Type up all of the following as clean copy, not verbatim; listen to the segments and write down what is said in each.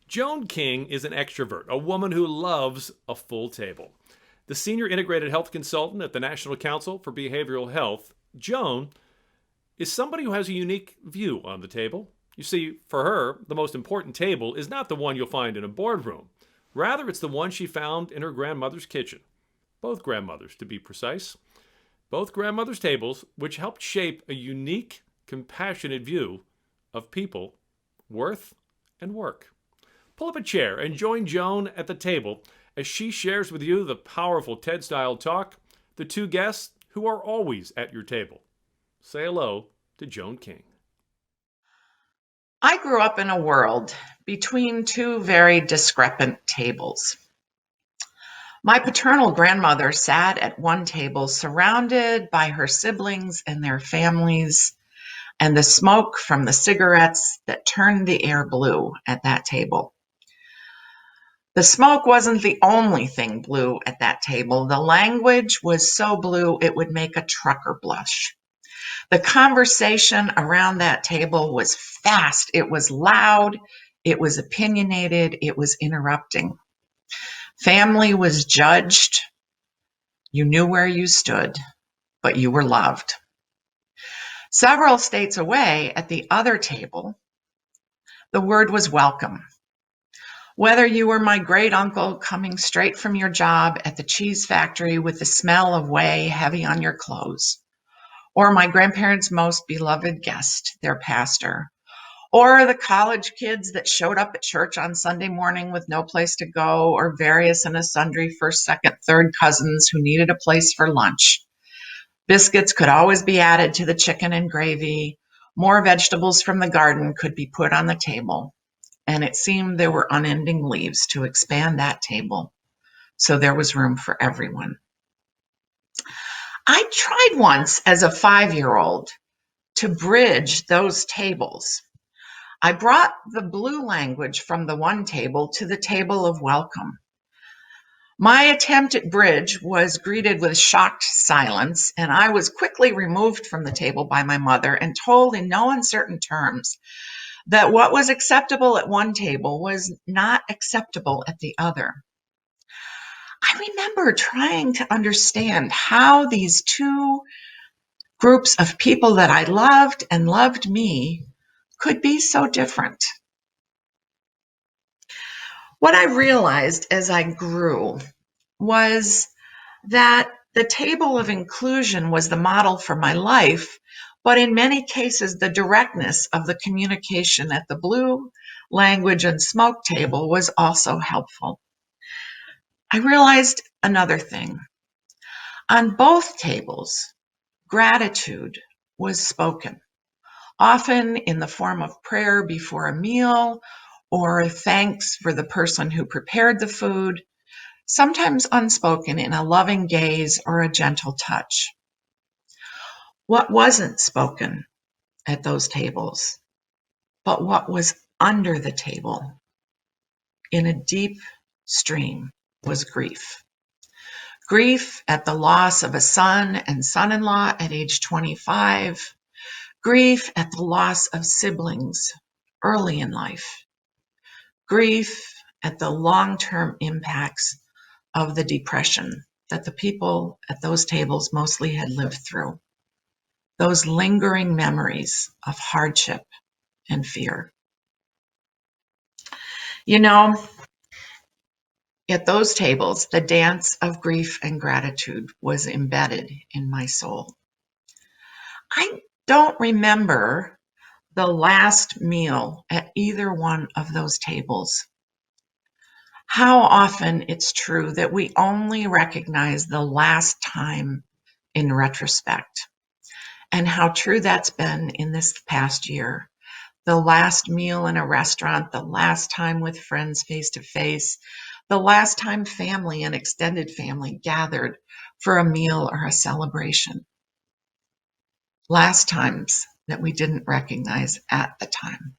Joan King is an extrovert, a woman who loves a full table. The senior integrated health consultant at the National Council for Behavioral Health, Joan is somebody who has a unique view on the table. You see, for her, the most important table is not the one you'll find in a boardroom. Rather, it's the one she found in her grandmother's kitchen. Both grandmothers, to be precise. Both grandmothers' tables, which helped shape a unique, compassionate view of people, worth, and work. Pull up a chair and join Joan at the table as she shares with you the powerful TED-style talk, the two guests who are always at your table. Say hello to Joan King. I grew up in a world between two very discrepant tables. My paternal grandmother sat at one table surrounded by her siblings and their families, and the smoke from the cigarettes that turned the air blue at that table. The smoke wasn't the only thing blue at that table. The language was so blue it would make a trucker blush. The conversation around that table was fast, it was loud, it was opinionated, it was interrupting. Family was judged. You knew where you stood, but you were loved. Several states away at the other table, the word was welcome. Whether you were my great uncle coming straight from your job at the cheese factory with the smell of whey heavy on your clothes, or my grandparents' most beloved guest, their pastor, or the college kids that showed up at church on Sunday morning with no place to go, or various and sundry first, second, third cousins who needed a place for lunch. Biscuits could always be added to the chicken and gravy. More vegetables from the garden could be put on the table. And it seemed there were unending leaves to expand that table. So there was room for everyone. I tried once as a 5-year-old to bridge those tables. I brought the blue language from the one table to the table of welcome. My attempt at bridge was greeted with shocked silence, and I was quickly removed from the table by my mother and told in no uncertain terms that what was acceptable at one table was not acceptable at the other. I remember trying to understand how these two groups of people that I loved and loved me could be so different. What I realized as I grew was that the table of inclusion was the model for my life, but in many cases, the directness of the communication at the blue language and smoke table was also helpful. I realized another thing. On both tables, gratitude was spoken, often in the form of prayer before a meal or thanks for the person who prepared the food, sometimes unspoken in a loving gaze or a gentle touch. What wasn't spoken at those tables, but what was under the table in a deep stream was grief. Grief at the loss of a son and son-in-law at age 25. Grief at the loss of siblings early in life. Grief at the long-term impacts of the depression that the people at those tables mostly had lived through. Those lingering memories of hardship and fear. You know, at those tables, the dance of grief and gratitude was embedded in my soul. I don't remember the last meal at either one of those tables. How often it's true that we only recognize the last time in retrospect, and how true that's been in this past year. The last meal in a restaurant, the last time with friends face to face, the last time family and extended family gathered for a meal or a celebration. Last times that we didn't recognize at the time.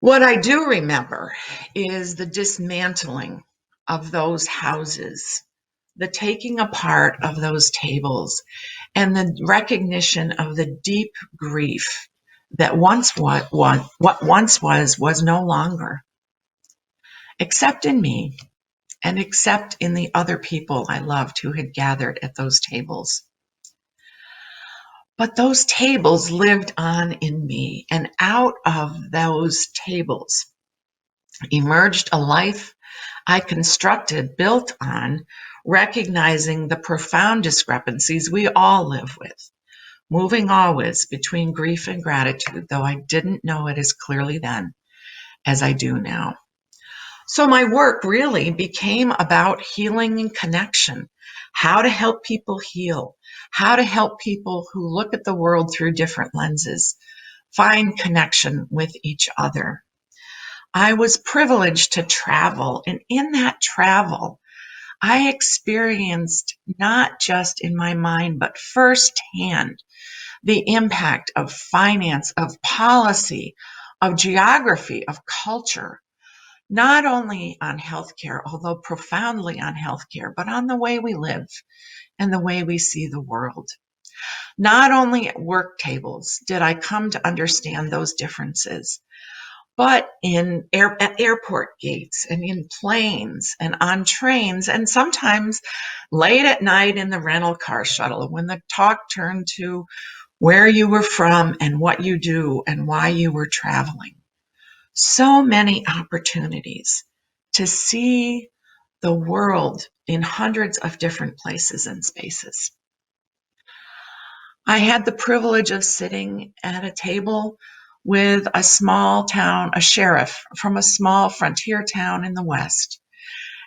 What I do remember is the dismantling of those houses, the taking apart of those tables, and the recognition of the deep grief that what once was no longer, except in me and except in the other people I loved who had gathered at those tables. But those tables lived on in me, and out of those tables emerged a life I constructed built on recognizing the profound discrepancies we all live with, moving always between grief and gratitude, though I didn't know it as clearly then as I do now. So my work really became about healing and connection, how to help people heal, how to help people who look at the world through different lenses, find connection with each other. I was privileged to travel, and in that travel, I experienced not just in my mind, but firsthand the impact of finance, of policy, of geography, of culture, not only on healthcare, although profoundly on healthcare, but on the way we live and the way we see the world. Not only at work tables did I come to understand those differences, but at airport gates and in planes and on trains, and sometimes late at night in the rental car shuttle when the talk turned to where you were from and what you do and why you were traveling. So many opportunities to see the world in hundreds of different places and spaces. I had the privilege of sitting at a table with a small town, a sheriff from a small frontier town in the West,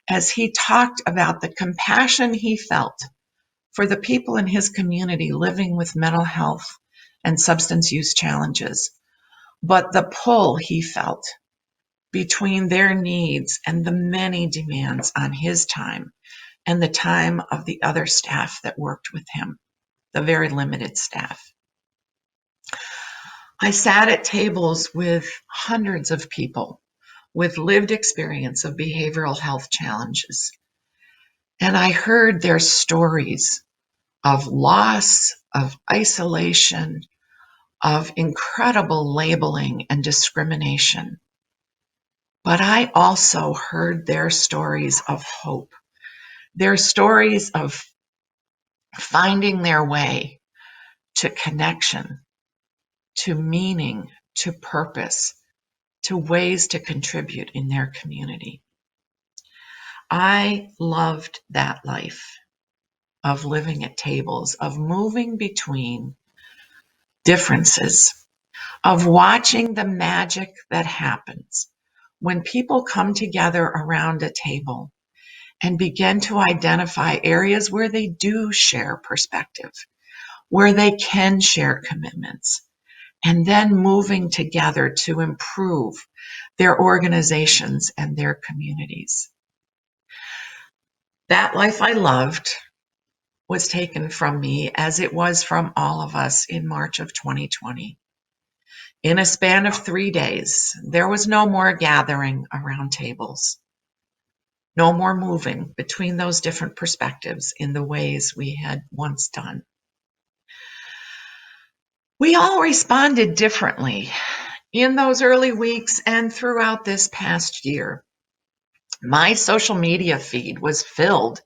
as he talked about the compassion he felt for the people in his community living with mental health and substance use challenges, but the pull he felt between their needs and the many demands on his time and the time of the other staff that worked with him, the very limited staff. I sat at tables with hundreds of people with lived experience of behavioral health challenges, and I heard their stories of loss, of isolation, of incredible labeling and discrimination. But I also heard their stories of hope, their stories of finding their way to connection, to meaning, to purpose, to ways to contribute in their community. I loved that life of living at tables, of moving between differences, of watching the magic that happens when people come together around a table and begin to identify areas where they do share perspective, where they can share commitments, and then moving together to improve their organizations and their communities. That life I loved was taken from me, as it was from all of us, in March of 2020. In a span of 3 days, there was no more gathering around tables, no more moving between those different perspectives in the ways we had once done. We all responded differently in those early weeks and throughout this past year. My social media feed was filled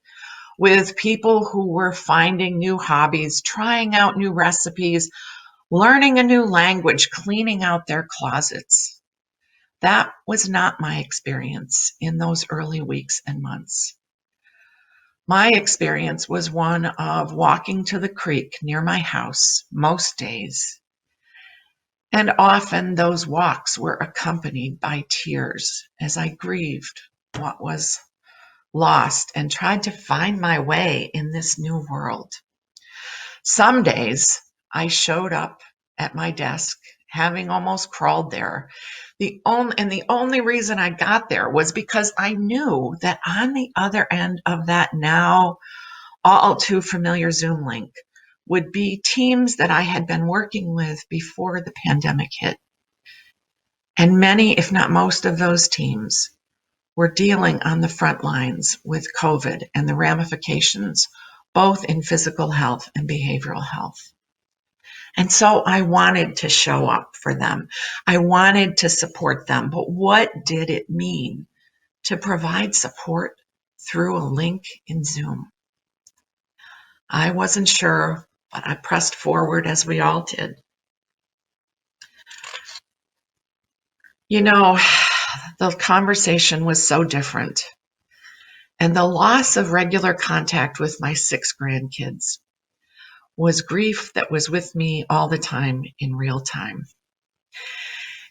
with people who were finding new hobbies, trying out new recipes, learning a new language, cleaning out their closets. That was not my experience in those early weeks and months. My experience was one of walking to the creek near my house most days. And often those walks were accompanied by tears as I grieved what was lost and tried to find my way in this new world. Some days I showed up at my desk having almost crawled there. The only reason I got there was because I knew that on the other end of that now all too familiar Zoom link would be teams that I had been working with before the pandemic hit. And many, if not most of those teams were dealing on the front lines with COVID and the ramifications, both in physical health and behavioral health. And so I wanted to show up for them. I wanted to support them. But what did it mean to provide support through a link in Zoom? I wasn't sure, but I pressed forward as we all did. You know, the conversation was so different. And the loss of regular contact with my 6 grandkids was grief that was with me all the time in real time.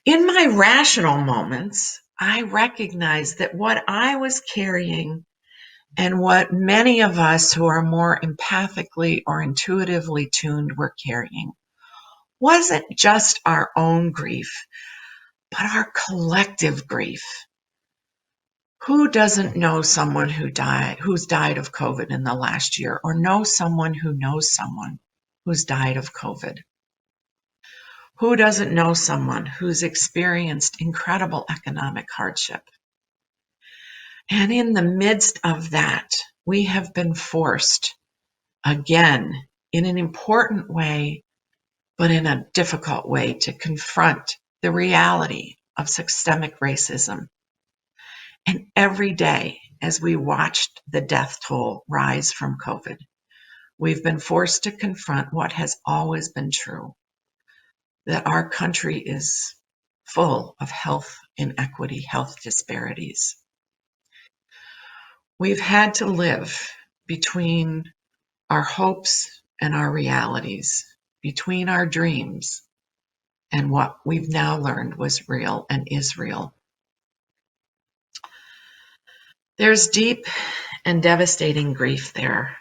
In my rational moments, I recognized that what I was carrying and what many of us who are more empathically or intuitively tuned were carrying wasn't just our own grief, but our collective grief. Who doesn't know someone who's died of COVID in the last year, or knows someone who's died of COVID? Who doesn't know someone who's experienced incredible economic hardship? And in the midst of that, we have been forced, again, in an important way, but in a difficult way, to confront the reality of systemic racism. And every day, as we watched the death toll rise from COVID, we've been forced to confront what has always been true, that our country is full of health inequity, health disparities. We've had to live between our hopes and our realities, between our dreams and what we've now learned was real and is real. There's deep and devastating grief there.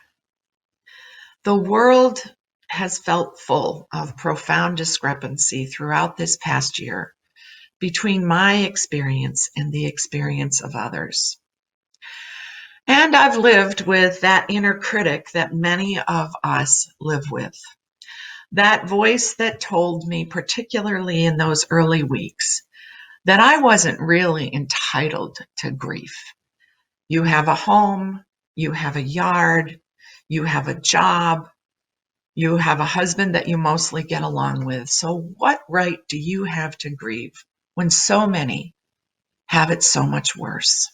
The world has felt full of profound discrepancy throughout this past year between my experience and the experience of others. And I've lived with that inner critic that many of us live with. That voice that told me, particularly in those early weeks, that I wasn't really entitled to grief. You have a home, you have a yard, you have a job, you have a husband that you mostly get along with. So what right do you have to grieve when so many have it so much worse?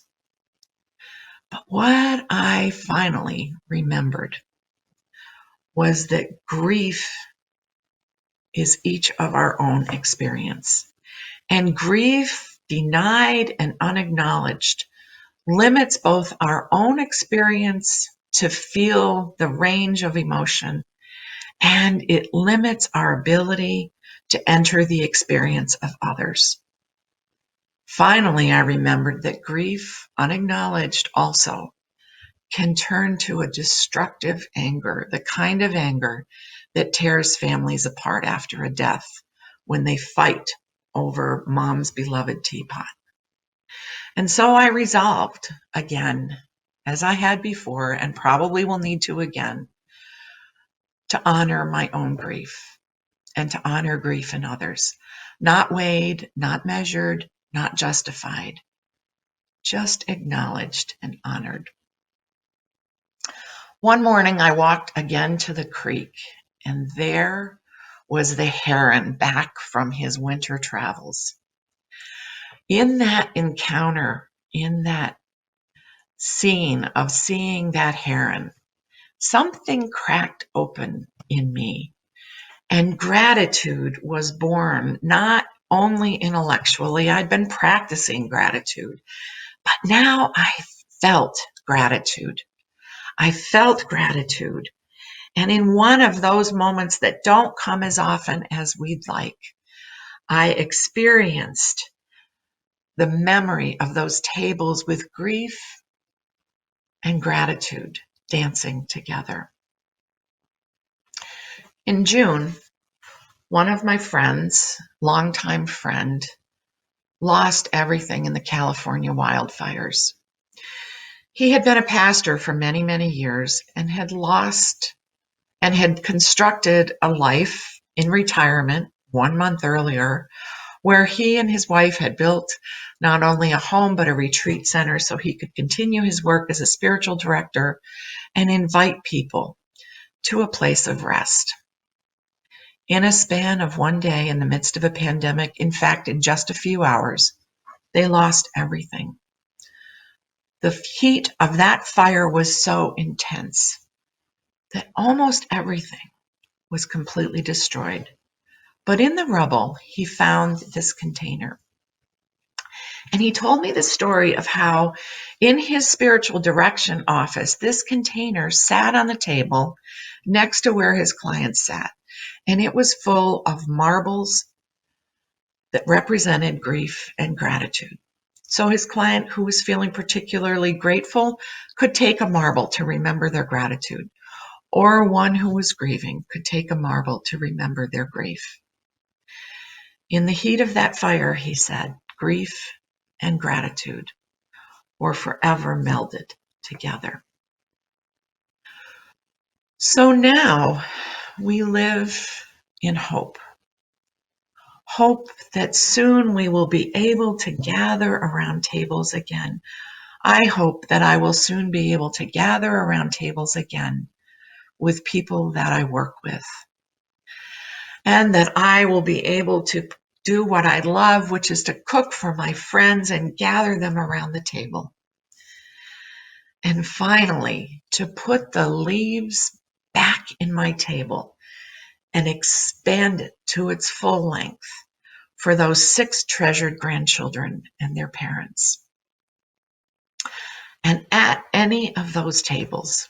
But what I finally remembered was that grief is each of our own experience. And grief denied and unacknowledged limits both our own experience to feel the range of emotion, and it limits our ability to enter the experience of others. Finally, I remembered that grief, unacknowledged also, can turn to a destructive anger, the kind of anger that tears families apart after a death when they fight over mom's beloved teapot. And so I resolved again, as I had before and probably will need to again, to honor my own grief and to honor grief in others. Not weighed, not measured, not justified, just acknowledged and honored. One morning I walked again to the creek, and there was the heron back from his winter travels. In that encounter, in that scene of seeing that heron, something cracked open in me, and gratitude was born, not only intellectually. I'd been practicing gratitude, but now I felt gratitude. I felt gratitude. And in one of those moments that don't come as often as we'd like, I experienced the memory of those tables with grief and gratitude dancing together. In June, one of my friends, longtime friend, lost everything in the California wildfires. He had been a pastor for many, many years and had constructed a life in retirement 1 month earlier, where he and his wife had built not only a home but a retreat center so he could continue his work as a spiritual director and invite people to a place of rest. In a span of one day in the midst of a pandemic, in fact, in just a few hours, they lost everything. The heat of that fire was so intense that almost everything was completely destroyed. But in the rubble, he found this container. And he told me the story of how in his spiritual direction office, this container sat on the table next to where his clients sat. And it was full of marbles that represented grief and gratitude. So his client, who was feeling particularly grateful, could take a marble to remember their gratitude, or one who was grieving could take a marble to remember their grief. In the heat of that fire, he said, grief and gratitude were forever melded together. So now we live in hope. Hope that soon we will be able to gather around tables again. I hope that I will soon be able to gather around tables again with people that I work with, and that I will be able to do what I love, which is to cook for my friends and gather them around the table. And finally, to put the leaves back in my table and expand it to its full length for those 6 treasured grandchildren and their parents. And at any of those tables,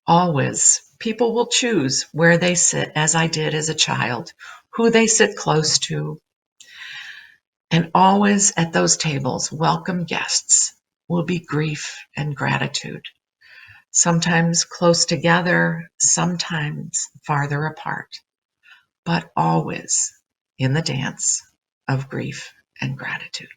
always, people will choose where they sit, as I did as a child, who they sit close to. And always at those tables, welcome guests will be grief and gratitude. Sometimes close together, sometimes farther apart, but always in the dance of grief and gratitude.